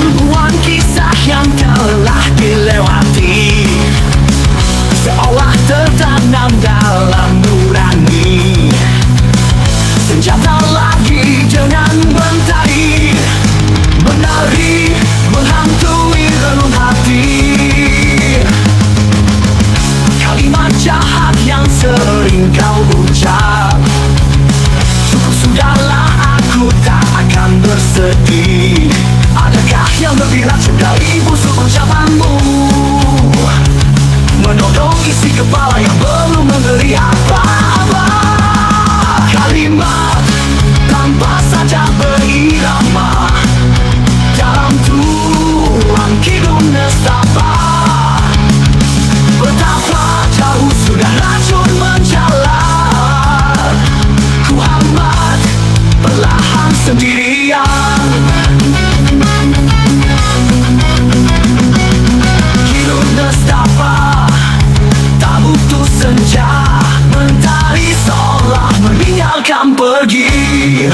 Ribuan kisah yang telah dilewati seolah tertanam dalam nurani. Senjata lagi dengan mentari, menari, menghantui relung hati. Kalimat jahat yang sering kau ucap, cukup sudahlah, aku tak akan bersedih. Adakah yang lebih racun dari busuk ucapanmu, menodong isi kepala yang belum memberi apa-apa. Kalimat tanpa saja berirama dalam tulang kidung nestapa. Betapa jauh sudah racun menjalar, ku hambat perlahan sendirian. Kidung nestapa tak butuh senja, mentari seolah meninggalkan pergi.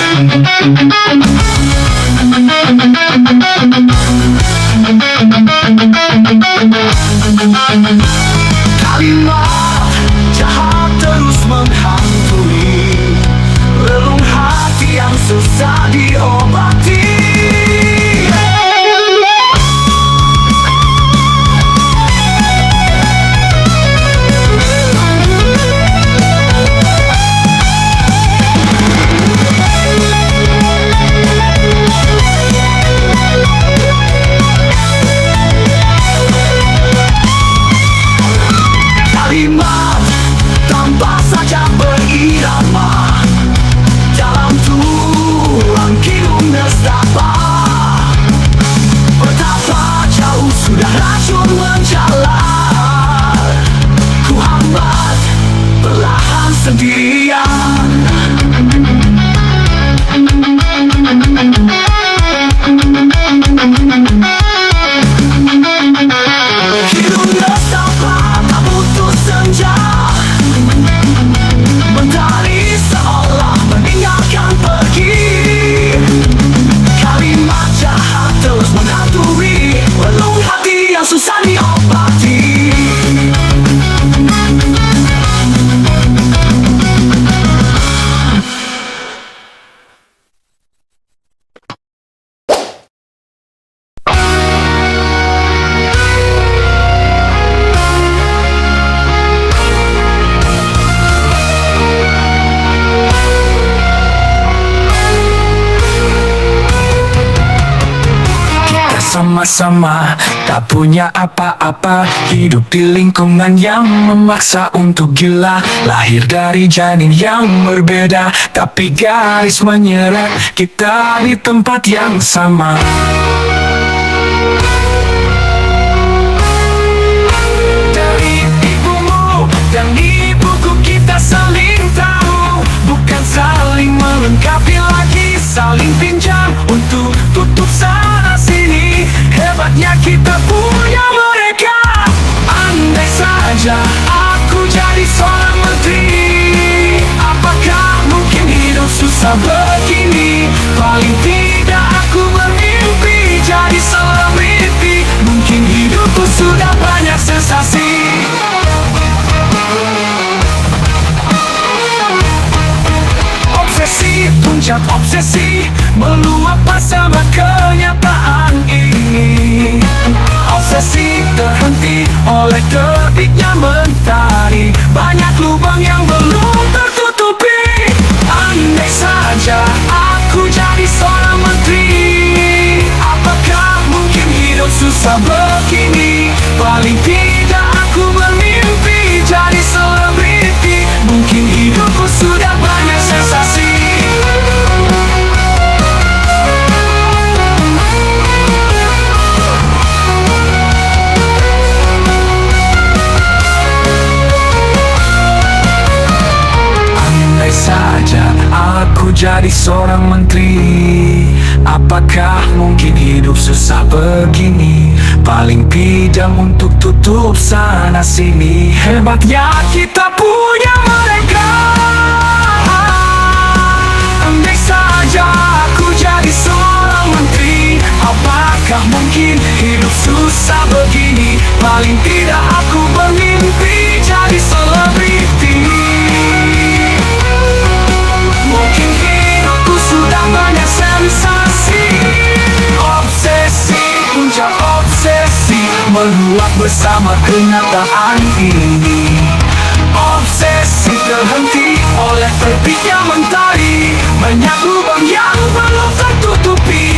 Kalimat jahat terus menghantui relung hati yang susah diobati. Kalimat tanpa saja berirama dalam tulang kidung nestapa. Betapa jauh sudah racun menjalar, ku hambat perlahan sendirian. Kidung nestapa tak butuh senja, mentari seolah meninggalkan pergi. Kalimat jahat terus menghantui relung hati yang susah diobati. Sama-sama tak punya apa-apa, hidup di lingkungan yang memaksa untuk gila. Lahir dari janin yang berbeda, tapi garis menyeret kita di tempat yang sama. Dari ibumu dan ibuku kita saling tahu, bukan saling melengkapi lagi, saling pinjam untuk tutup sana sini. Hebatnya kita punya mereka. Andai saja aku jadi seorang menteri, apakah mungkin hidup susah begini? Paling tidak aku bermimpi jadi selebriti. Mungkin hidupku sudah banyak sensasi. Obsesi, puncak obsesi, meluap bersama kenyataan ini. Obsesi terhenti oleh terbitnya mentari, banyak lubang yang belum tertutupi. Andai saja aku jadi seorang menteri, apakah mungkin hidup susah begini? Paling tidak aku bermimpi jadi selebriti. Mungkin hidupku sudah banyak sensasi. jadi seorang menteri. Apakah mungkin hidup susah begini? Paling tidak untuk tutup sana sini. Hebatnya kita punya mereka. Andai saja aku jadi seorang menteri, apakah mungkin hidup susah begini? Paling tidak aku bermimpi jadi selebriti. Mungkin hidupku sudah banyak sensasi. Obsesi, puncak obsesi, meluap bersama kenyataan ini. Obsesi terhenti oleh terbitnya mentari, banyak lubang yang belum tertutupi.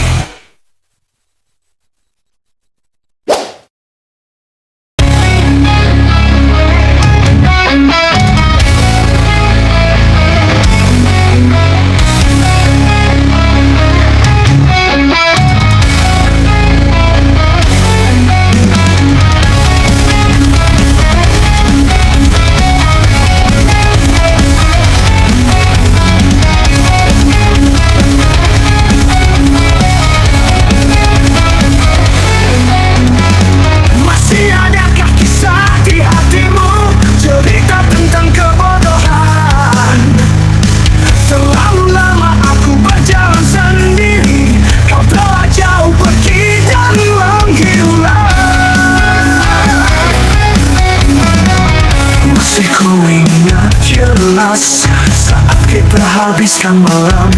Saat kita habiskan malam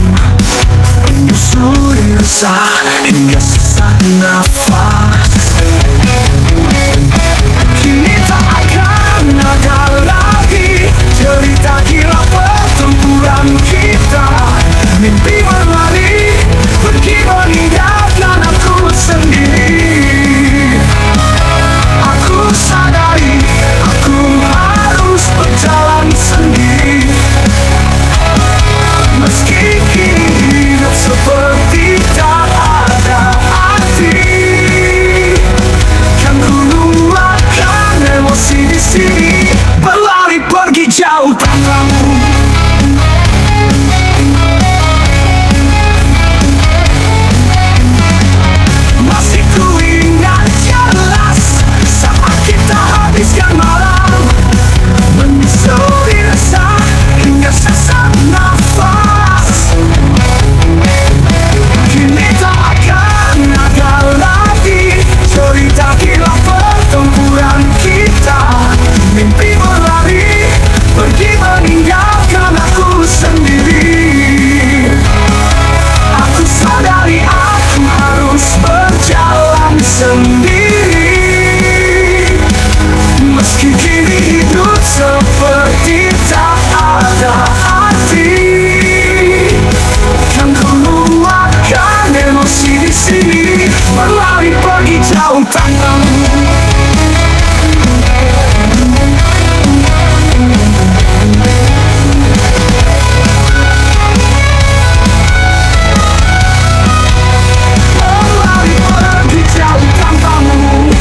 menyusuri resah hingga sesak nafas. Kini tak akan ada lagi cerita gila pertempuran kita. Mimpi berlari pergi meninggalkan aku sendiri. Aku sadari aku harus berjalan sendiri. Meski kini hidup seperti tak ada arti, kan ku luapkan emosi di sini, berlari pergi jauh tanpamu. Masih ku ingat jelas saat kita habiskan malam menyusuri resah hingga sesak nafas. Kini tak akan ada lagi cerita gila pertempuran kita. Mimpi berlari pergi meninggalkan aku sendiri. Aku sadari aku harus berjalan sendiri. Meski kini hidup seperti tak ada arti, kan ku luapkan emosi di sini, berlari pergi jauh tanpamu. Berlari pergi jauh tanpamu.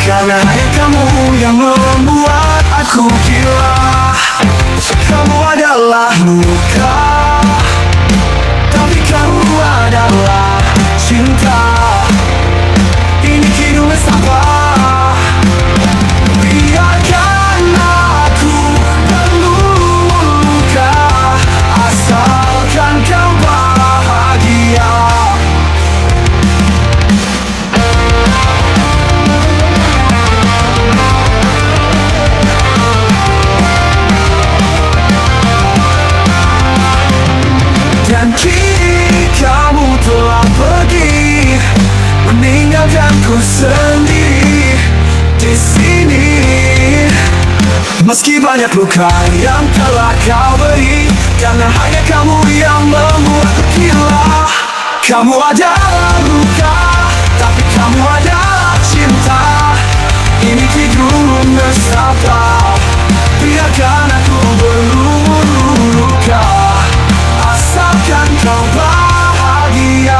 Karena kamu yang membuat aku gila. Kamu adalah luka, tapi kamu adalah cinta. Ini kini sabar. Meski banyak luka yang telah kau beri, karena hanya kamu yang membuatku gila. Kamu adalah luka, tapi kamu adalah cinta. Ini hidupku bersama, biarkan aku berluka, asalkan kau bahagia.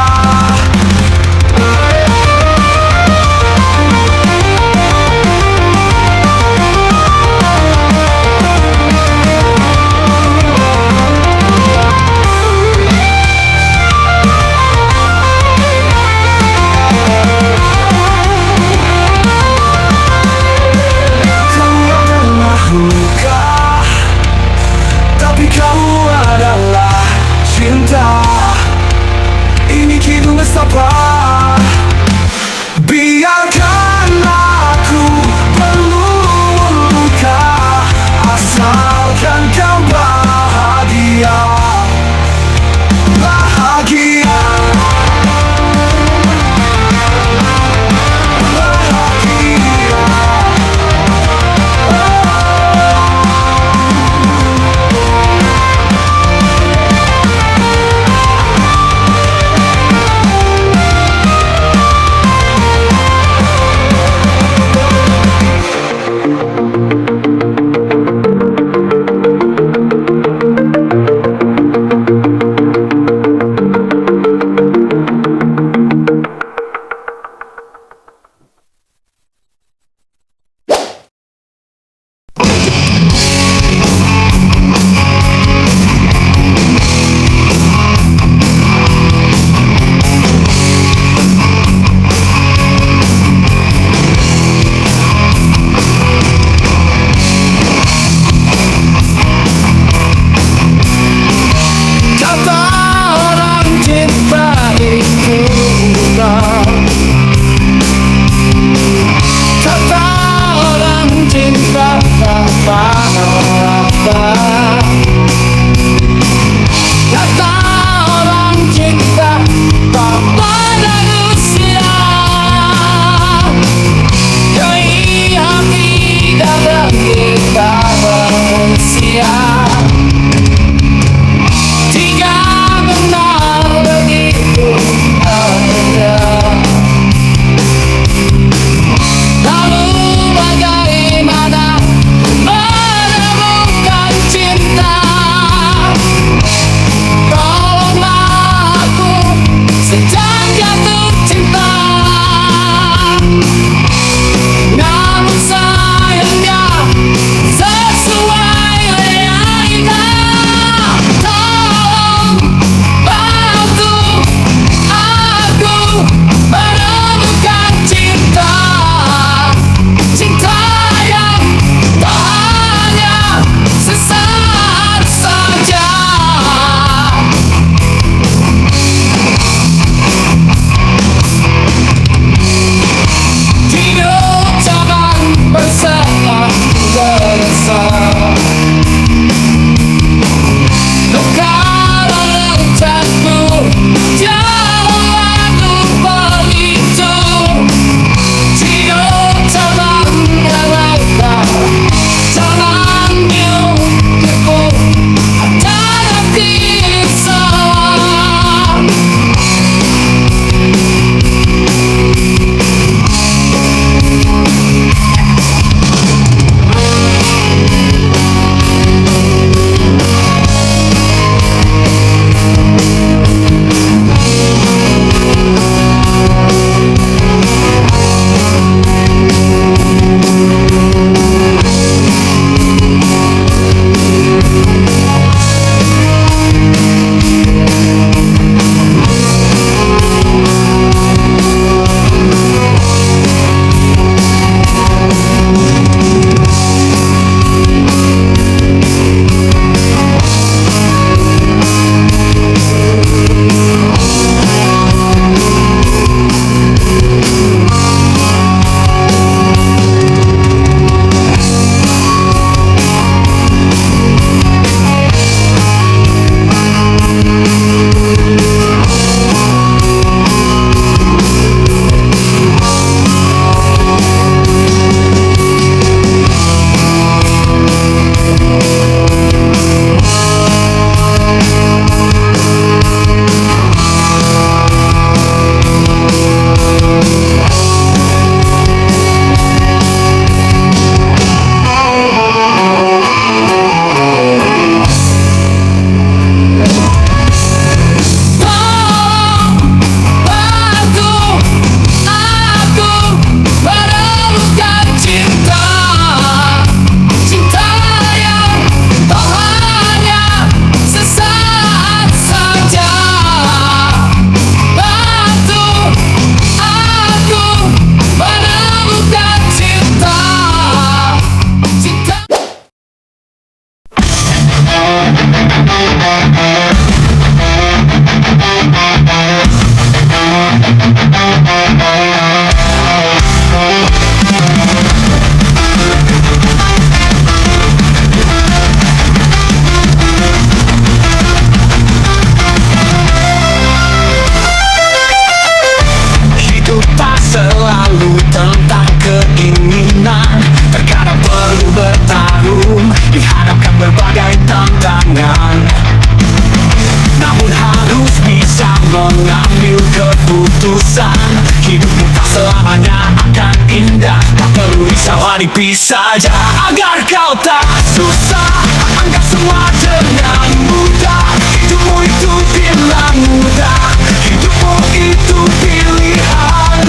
Jalani saja agar kau tak susah. Anggap semua dengan mudah. Hidupmu itu bilang mudah. Hidupmu itu pilihan.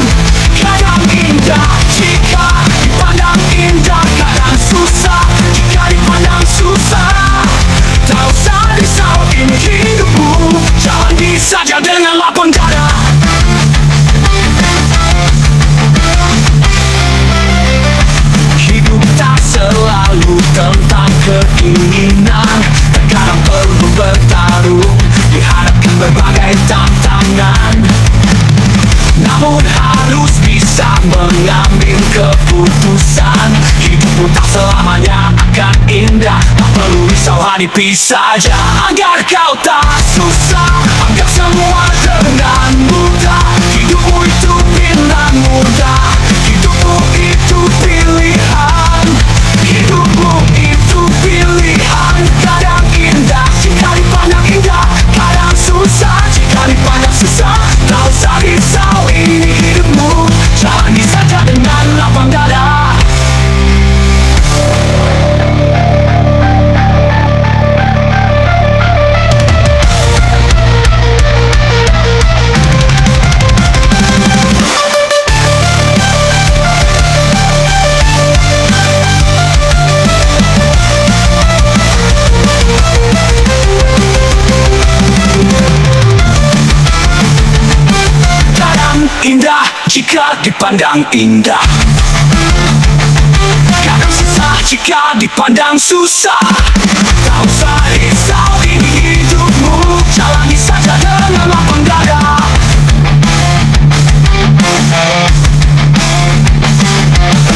Kadang indah jika dipandang indah, kadang susah jika dipandang susah. Tak usah risau, ini hidupmu. Jalani saja dengan lapang dada. Hidup tak selalu tentang keinginan. Terkadang perlu bertarung, dihadapkan berbagai tantangan. Namun harus bisa mengambil keputusan. Hidupmu tak selamanya akan indah. Tak perlu risau, hadapi saja agar kau tak susah. Anggap semua dengan mudah. Hidupmu itu bilang mudah. Hidupmu itu pilihan. Hidupmu itu pilihan. Kadang indah jika dipandang indah, kadang susah jika dipandang susah. Tak usah risau, ini hidupmu. Jalani saja dengan lapang dada. Indah jika dipandang indah, kadang susah jika dipandang susah. Tak usah risau, ini hidupmu. Jalani saja dengan lapang dada.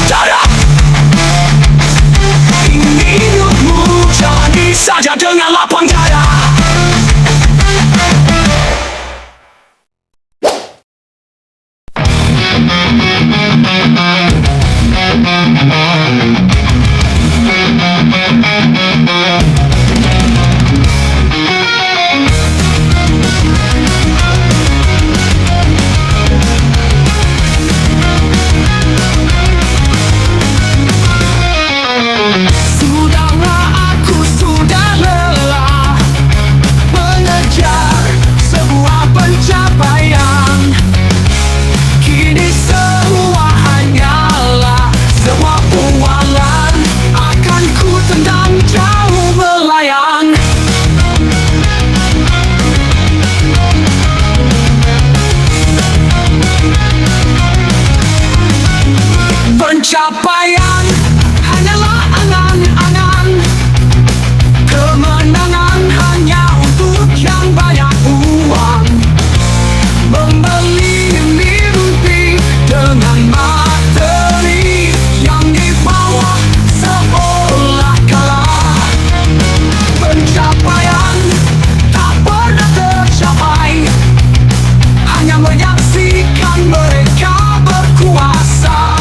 Dada. Ini hidupmu. Jalani saja dengan lapang dada. Sudahlah, aku sudah lelah mengejar sebuah pencapaian. Kini semua hanyalah sebuah bualan. Akan ku tendang jauh melayang. Pencapaian hanyalah angan-angan. Kemenangan hanya untuk yang banyak uang. Membeli mimpi dengan materi yang dibawa seolah kalah. Pencapaian tak pernah tercapai, hanya menyaksikan mereka berkuasa.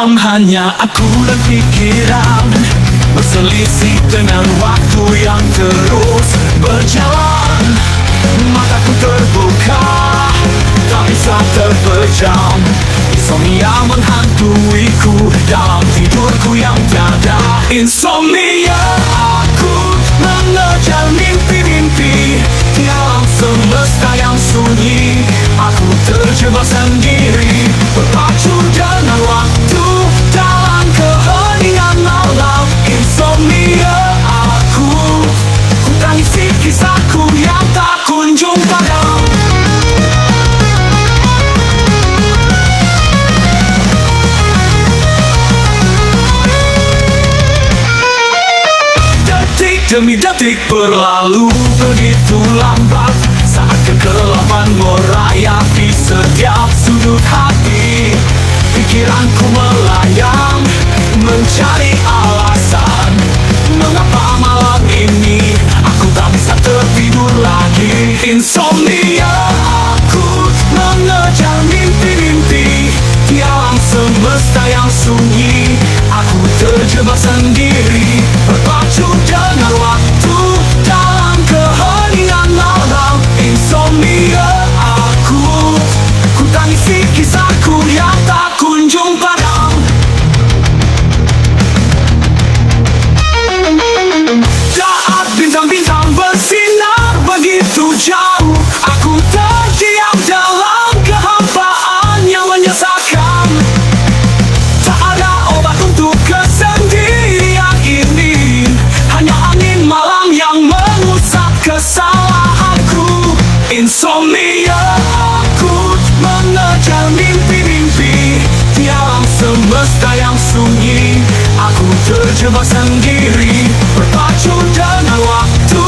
malam hanya aku dan pikiran, berselisih dengan waktu yang terus berjalan. Mataku terbuka, tak bisa terpejam. Insomnia menghantuiku dalam tidurku yang tiada. Insomnia, aku mengejar mimpi-mimpi di alam semesta yang sunyi. Aku terjebak sendiri, berpacu dengan waktu dalam keheningan malam. Insomnia, aku tangisi kisahku yang tak kunjung padam. Detik demi detik berlalu begitu lambat, saat kegelapan merayap di setiap sudut hati. Pikiranku melayang, mencari alasan mengapa malam ini aku tak bisa tertidur lagi. Insomnia, aku mengejar mimpi-mimpi di alam semesta yang sunyi. Aku terjebak sendiri, berpacu dengan waktu dalam keheningan malam. Insomnia, aku tangisi kisahku yang tak kunjung padam. Saat bintang-bintang bersinar begitu jauh, aku terdiam dalam kehampaan yang menyesakan. Tak ada obat untuk kesendirian ini, hanya angin malam yang mengusap kesalahanku. Insomnia, aku mengejar mimpi-mimpi di alam semesta yang sunyi. Aku terjebak sendiri, berpacu dengan waktu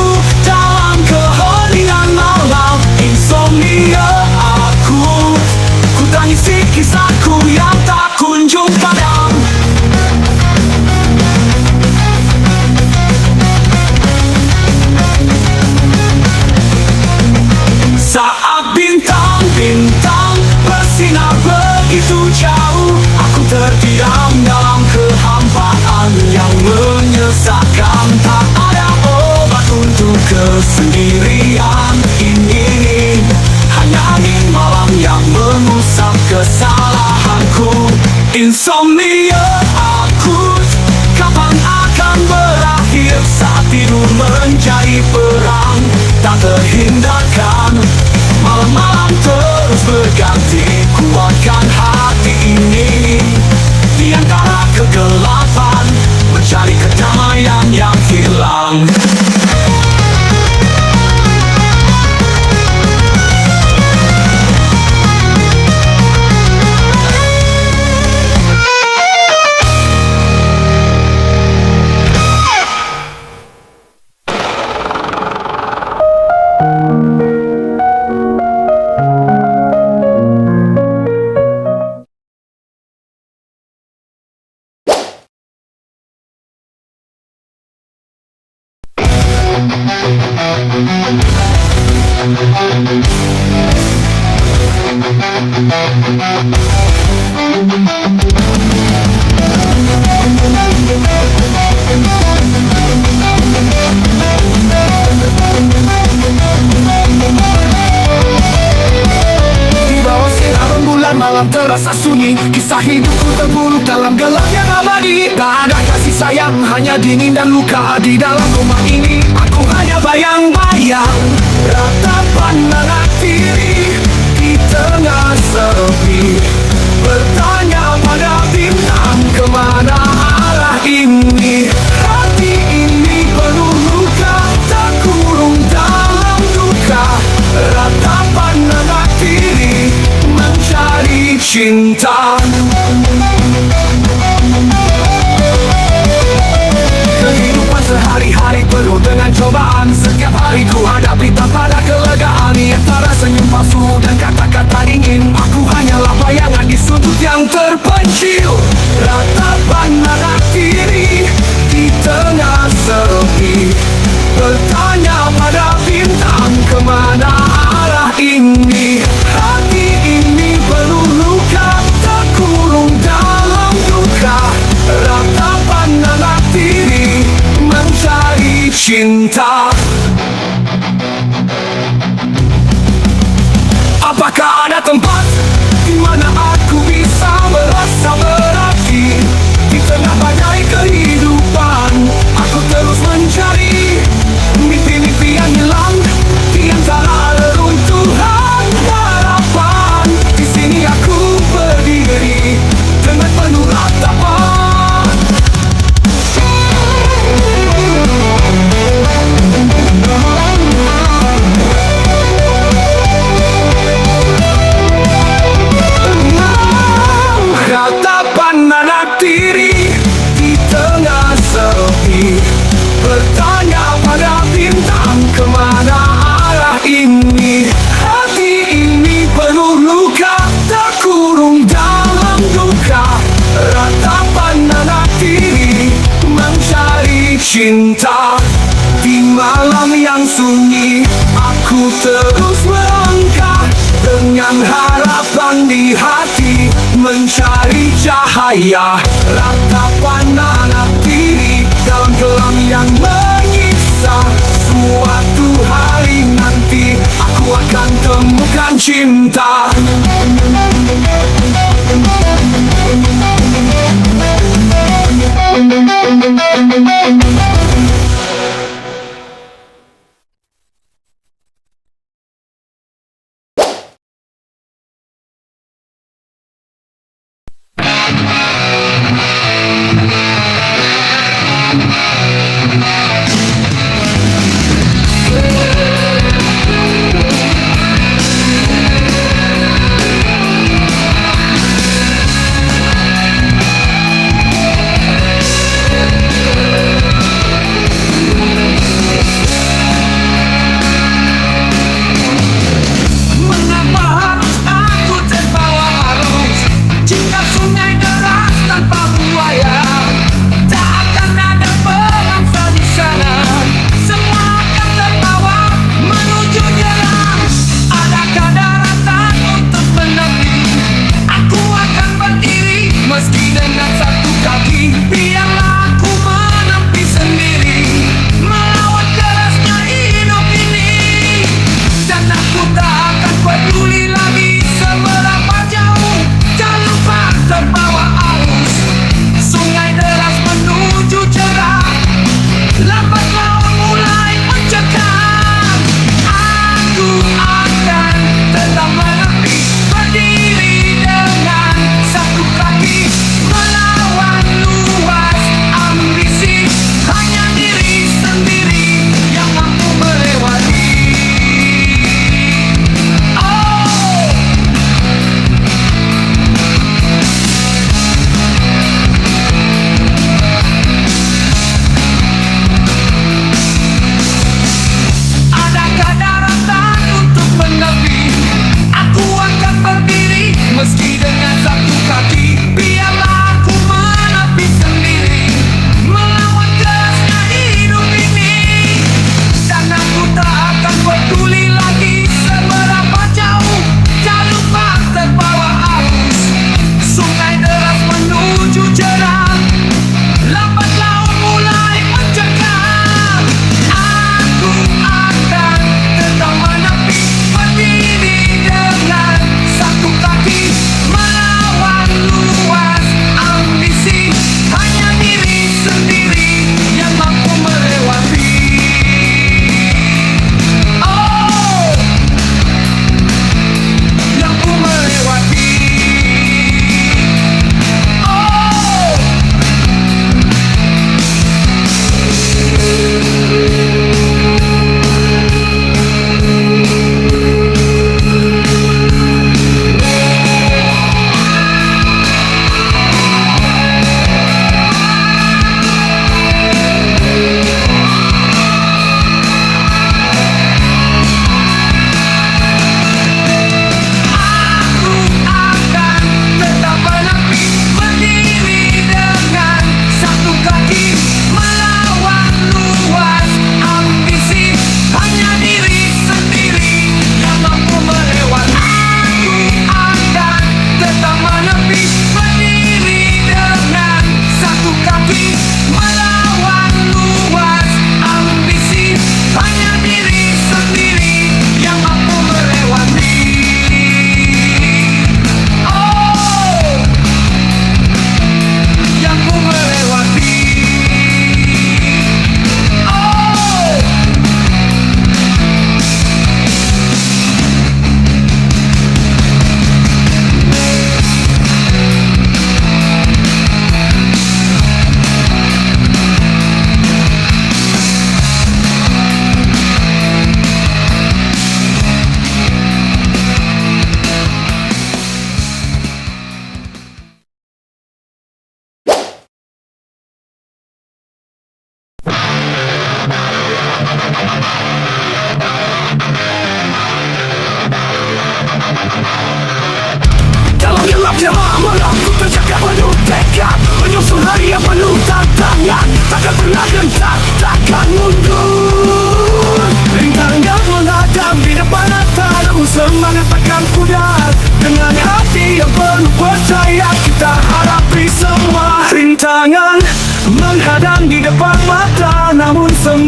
dalam keheningan malam. Insomnia, aku tangisi kisahku yang tak kunjung padam. Saat bintang-bintang bersinar begitu jauh, aku terdiam dalam kehampaan yang menyesakkan. Tak ada obat untuk kesendirian ini, hanya angin malam yang mengusap kesalahanku. Insomnia, aku kapan akan berakhir saat tidur menjadi perang tak terhindarkan. Malam-malam terus berganti, kuatkan hati ini di antara kegelapan, mencari kedamaian yang hilang. Malam terasa sunyi, kisah hidupku terpuruk dalam gelap yang abadi. Tak ada kasih sayang, hanya dingin dan luka. Di dalam rumah ini, aku hanya bayang-bayang, ratapan merah diri di tengah sepi. Bertanya pada bintang, kemana arah ini? Hati ini penuh luka, terkurung dalam duka. Ratapan merah diri mencari cinta. Kehidupan sehari-hari penuh dengan cobaan. Setiap hari ku hadapi tanpa ada kelegaan. Antara senyum palsu dan kata-kata dingin, aku hanyalah bayangan di sudut yang cinta. Apakah ada tempat di mana aku bisa merasa berarti di tengah badai kehidupan? Aku terus mencari mimpi-mimpi yang hilang di antara reruntuhan harapan. Di sini aku berdiri dengan penuh ratapan. Ratapan anak tiri di tengah sepi, bertanya pada bintang kemana arah ini. Hati ini penuh luka, terkurung dalam duka. Ratapan anak tiri mencari cinta. Di malam yang sunyi aku terus melangkah dengan harapan di hati, mencari cahaya. Ratapan anak tiri dalam kelam yang menyiksa. Suatu hari nanti aku akan temukan cinta.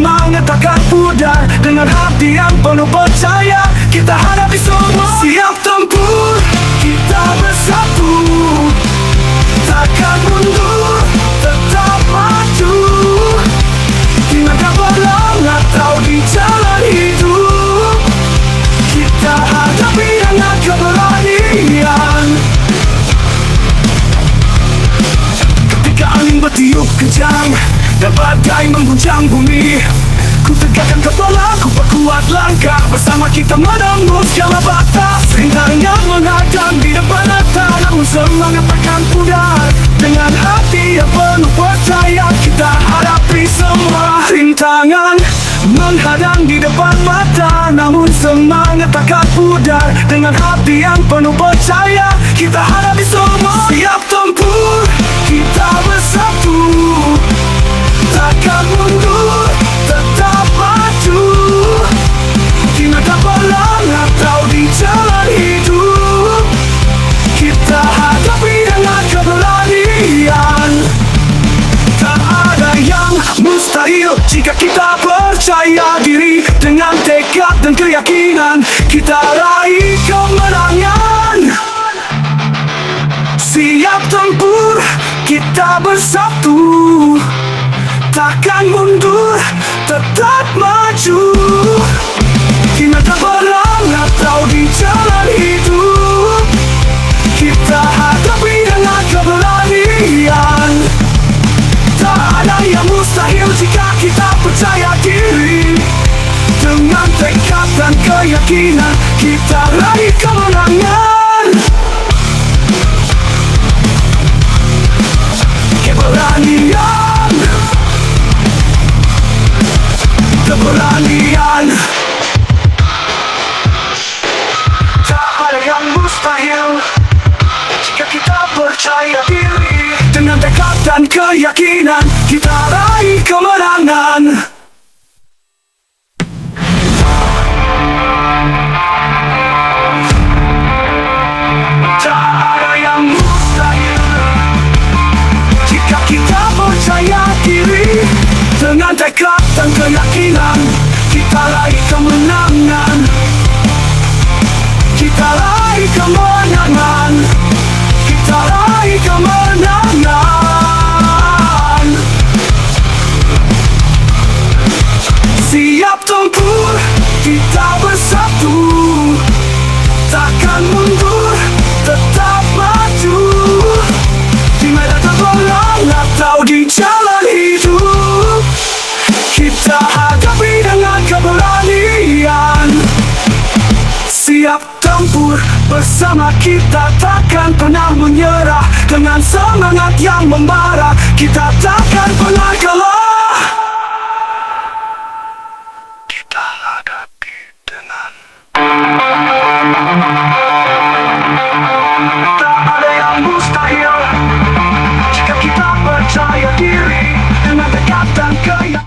semangat takkan pudar. Dengan hati yang penuh percaya, kita hadapi semua. Siap tempur, kita bersatu, takkan mundur, tetap maju. Di negara belang atau di jalan hidup, kita hadapi dengan keberanian. Ketika angin bertiup kencang dan badai mengguncang bumi, ku tegakkan kepala, ku perkuat langkah. Bersama kita menembus segala batas. Rintangan menghadang di depan mata, namun semangat takkan pudar. Dengan hati yang penuh percaya, kita hadapi semua. Rintangan menghadang di depan mata, namun semangat takkan pudar. Dengan hati yang penuh percaya, kita hadapi semua. Siap tempur, kita bersatu, takkan mundur, tetap maju. Di negara belang atau di jalan hidup, kita hadapi dengan keberanian. Tak ada yang mustahil jika kita percaya diri. Dengan tekad dan keyakinan, kita raih kemenangan. Siap tempur, kita bersatu, takkan mundur, tetap maju. Di negara belang atau di jalan hidup, kita hadapi dengan keberanian. Tak ada yang mustahil jika kita percaya diri. Dengan tekad dan keyakinan, kita raih kemenangan. Keberanian, keberanian. Tak ada yang mustahil jika kita percaya diri. Dengan tekad dan keyakinan, kita raih kemenangan. Tak ada yang mustahil jika kita percaya diri. Dengan tekad dan keyakinan, kita raih kemenangan. Kita raih kemenangan. Kita raih kemenangan. Siap tempur, kita bersatu, takkan mundur, tetap maju. Di medan terbelang atau di jalan hidup, kita hadapi dengan keberanian. Siap tempur, bersama kita takkan pernah menyerah. Dengan semangat yang membara, kita takkan pernah kalah. Kita hadapi dengan tak ada yang mustahil jika kita percaya diri. Dengan tekad dan keyakinan.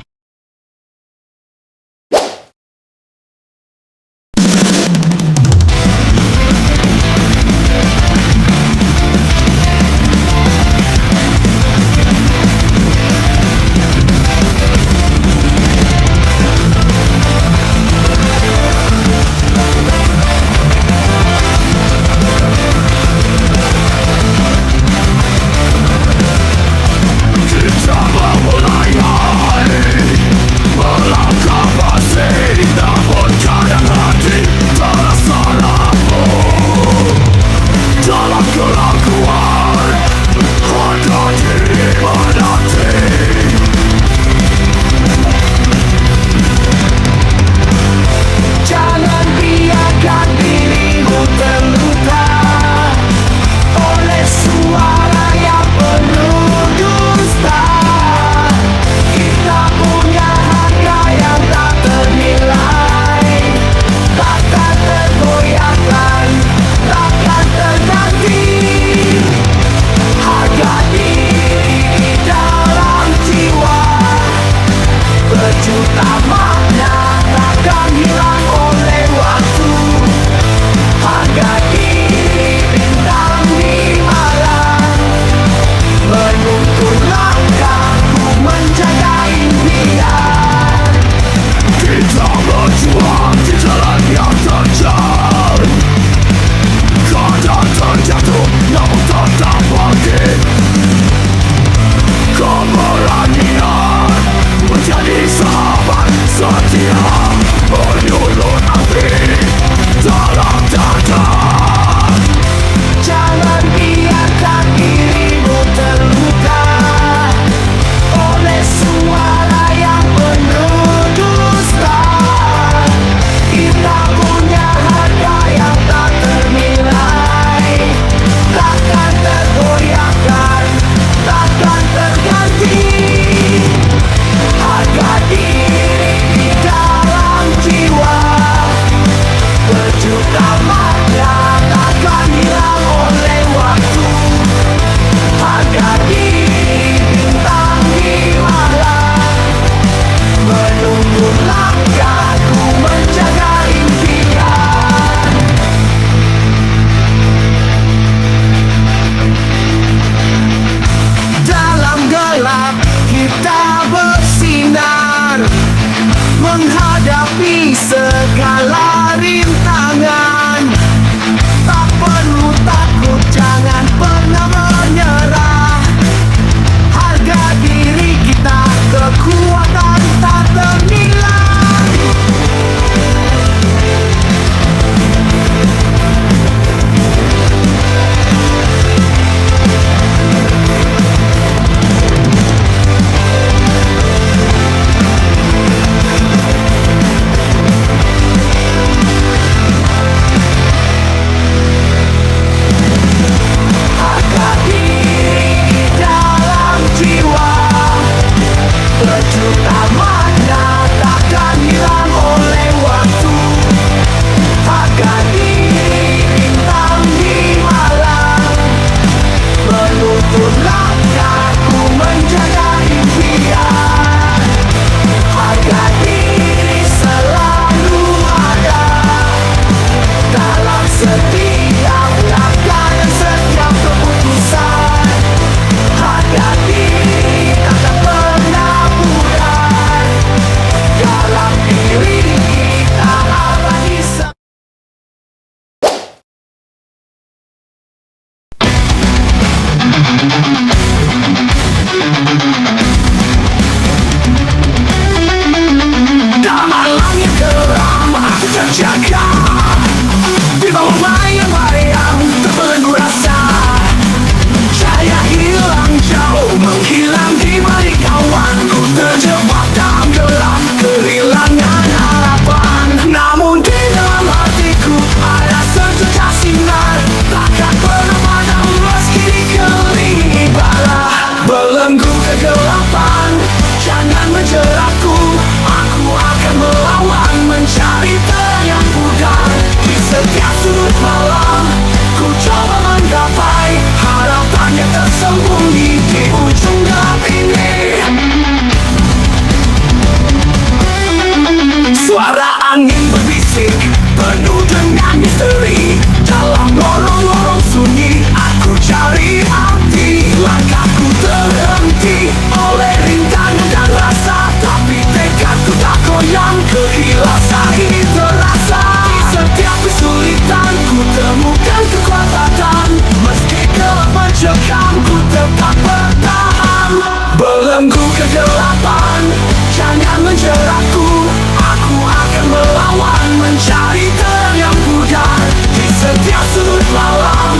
Belenggu kegelapan, jangan menjeratku. Aku akan melawan, mencari terang yang pudar. Di setiap sudut malam,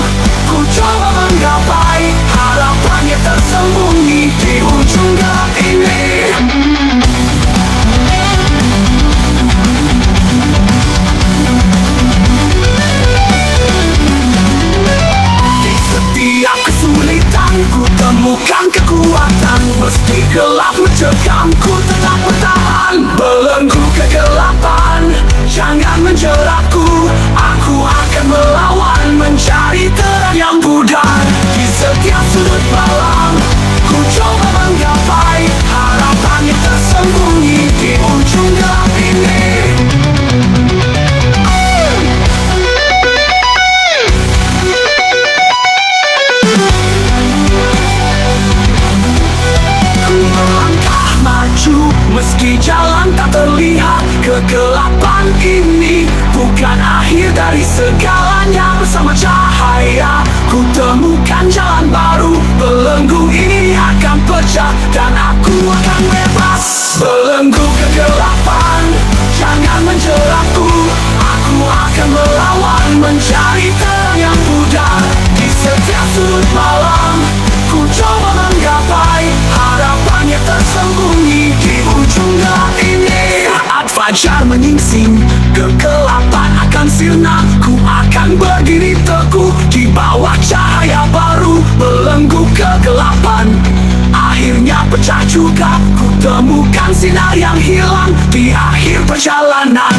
ku coba menggapai harapan yang tersembunyi di ujung gelap ini. Di setiap kesulitan, ku temukan kekuatan. Meski gelap mencekam, ku tetap bertahan. Belenggu kegelapan, jangan menjeratku. Aku akan melawan, mencari terang yang pudar. Di setiap sudut malam, ku coba menggapai harapan yang tersembunyi di ujung gelap ini. Melangkah maju, meski jalan tak terlihat. Kegelapan ini bukan akhir dari segalanya. Bersama cahaya, ku temukan jalan baru. Belenggu ini akan pecah dan aku akan bebas. Belenggu kegelapan, jangan menjeratku. Aku akan melawan, mencari terang yang pudar. Di setiap sudut malam, ku coba menggapai harapan yang tersembunyi di ujung gelap ini. Saat fajar menyingsing, kegelapan akan sirna. Ku akan berdiri teguh di bawah cahaya baru. Belenggu kegelapan akhirnya pecah juga. Ku temukan sinar yang hilang di akhir perjalanan.